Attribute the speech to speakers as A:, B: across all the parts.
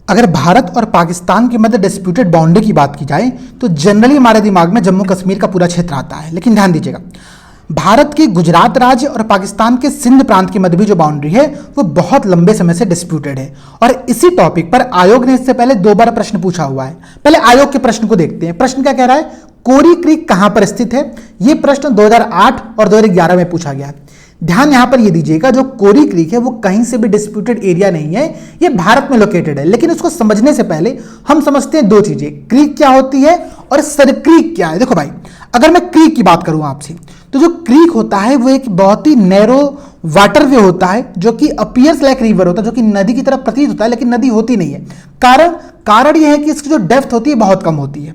A: अगर भारत और पाकिस्तान के मध्य डिस्प्यूटेड बाउंड्री की बात की जाए तो जनरली हमारे दिमाग में जम्मू कश्मीर का पूरा क्षेत्र आता है, लेकिन ध्यान दीजिएगा भारत के गुजरात राज्य और पाकिस्तान के सिंध प्रांत के मध्य भी जो बाउंड्री है वो बहुत लंबे समय से डिस्प्यूटेड है। और इसी टॉपिक पर आयोग ने इससे पहले 2 बार प्रश्न पूछा हुआ है। पहले आयोग के प्रश्न को देखते हैं। प्रश्न क्या कह रहा है, कोरी क्रीक कहां पर स्थित है। यह प्रश्न 2008 और 2011 में पूछा गया। ध्यान यहां पर यह दीजिएगा, जो कोरी क्रीक है वो कहीं से भी डिस्प्यूटेड एरिया नहीं है, ये भारत में लोकेटेड है। लेकिन इसको समझने से पहले हम समझते हैं 2 चीजें, क्रीक क्या होती है और सरक्रीक क्या है। देखो भाई, अगर मैं क्रीक की बात करूं आपसे, तो जो क्रीक होता है वो एक बहुत ही नैरो वाटरवे होता है जो कि अपीयर्स लाइक रिवर होता है, जो कि नदी की तरह प्रतीत होता है लेकिन नदी होती नहीं है। कारण यह है कि इसकी जो डेप्थ होती है बहुत कम होती है।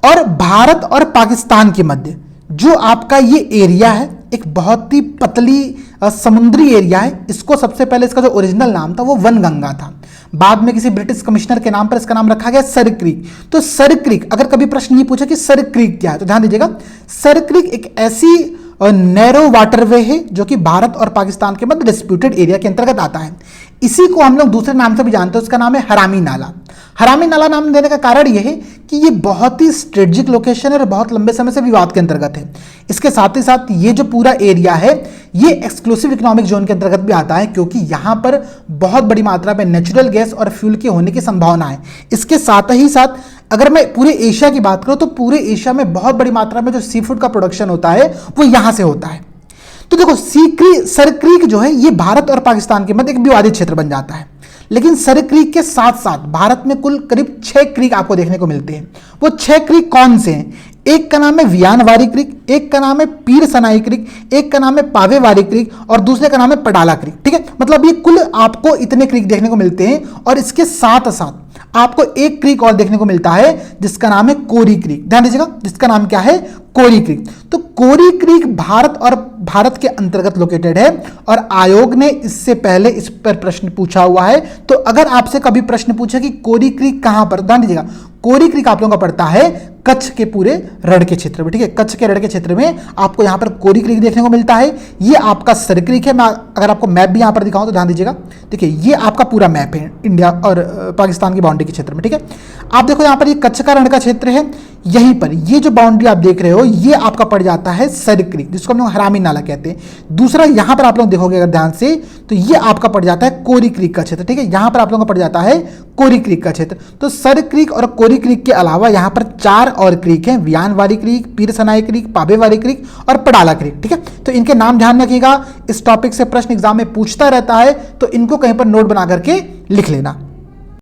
A: और भारत और पाकिस्तान के मध्य जो आपका ये एरिया है एक बहुत ही पतली समुद्री एरिया है। इसको सबसे पहले इसका जो ओरिजिनल नाम था वो वनगंगा था, बाद में किसी ब्रिटिश कमिश्नर के नाम पर इसका नाम रखा गया सरक्रीक। तो सरक्रीक, अगर कभी प्रश्न ये पूछा कि सरक्रीक क्या है तो ध्यान दीजिएगा, सरक्रीक एक ऐसी नैरो वाटरवे है जो कि भारत और पाकिस्तान के मध्य डिस्प्यूटेड एरिया के अंतर्गत आता है। इसी को हम लोग दूसरे नाम से भी जानते हैं, उसका नाम है हरामी नाला। हरामी नाला नाम देने का कारण यह है कि ये बहुत ही स्ट्रेटेजिक लोकेशन है और बहुत लंबे समय से विवाद के अंतर्गत है। इसके साथ ही साथ ये जो पूरा एरिया है ये एक्सक्लूसिव इकोनॉमिक जोन के अंतर्गत भी आता है, क्योंकि यहाँ पर बहुत बड़ी मात्रा में नेचुरल गैस और फ्यूल के होने की संभावना है। इसके साथ ही साथ अगर मैं पूरे एशिया की बात करूं तो पूरे एशिया में बहुत बड़ी मात्रा में जो सी फूड का प्रोडक्शन होता है वो यहां से होता है। तो देखो सरक्रीक जो है ये भारत और पाकिस्तान के मध्य एक विवादित क्षेत्र बन जाता है। लेकिन सरक्रीक के साथ साथ भारत में कुल करीब 6 क्रीक आपको देखने को मिलते हैं। वो 6 क्रीक कौन से हैं? एक का नाम है वियानवारी क्रीक, एक का नाम है पीर सनाई क्रीक, एक का नाम है पावेवारी क्रीक और दूसरे का नाम है पडाला क्रीक। ठीक है, मतलब ये कुल आपको इतने क्रीक देखने को मिलते हैं। और इसके साथ साथ आपको एक क्रीक और देखने को मिलता है जिसका नाम है कोरी क्रीक। ध्यान दीजिएगा, जिसका नाम क्या है, कोरी क्रीक। तो कोरी क्रीक भारत के अंतर्गत लोकेटेड है और आयोग ने इससे पहले इस पर प्रश्न पूछा हुआ है। तो अगर आपसे कभी प्रश्न पूछे कि कोरी क्रीक कहां पर, ध्यान दीजिएगा कोरी क्रीक आप लोगों का पड़ता है कच्छ के पूरे रण के क्षेत्र में। ठीक है, कच्छ के रण के क्षेत्र में आपको यहां पर कोरी क्रीक देखने को मिलता है। ये आपका सरक्रीक है। मैं अगर आपको मैप भी यहां पर दिखाऊं तो ध्यान दीजिएगा, देखिए ये आपका पूरा मैप है इंडिया और पाकिस्तान की बाउंड्री के क्षेत्र में। ठीक है, आप देखो यहां पर ये कच्छ का रण का क्षेत्र है, यहीं पर ये जो बाउंड्री आप देख रहे हो ये आपका पड़ जाता है सरक्रीक, जिसको हम लोग हरामी नाला कहते हैं। दूसरा यहां पर आप लोग देखोगे अगर ध्यान से तो ये आपका पड़ जाता है कोरी क्रीक का क्षेत्र। ठीक है, यहां पर आप लोगों का पड़ जाता है कोरी क्रीक का क्षेत्र। तो सरक्रीक और कोरी क्रीक के अलावा यहां पर 4 और क्रीक हैं, वियानवारी क्रीक, पीर सनाई क्रीक, पावेवारी क्रीक और पडाला क्रीक। ठीक है, तो इनके नाम ध्यान रखिएगा, इस टॉपिक से प्रश्न एग्जाम में पूछता रहता है तो इनको कहीं पर नोट बना करके लिख लेना।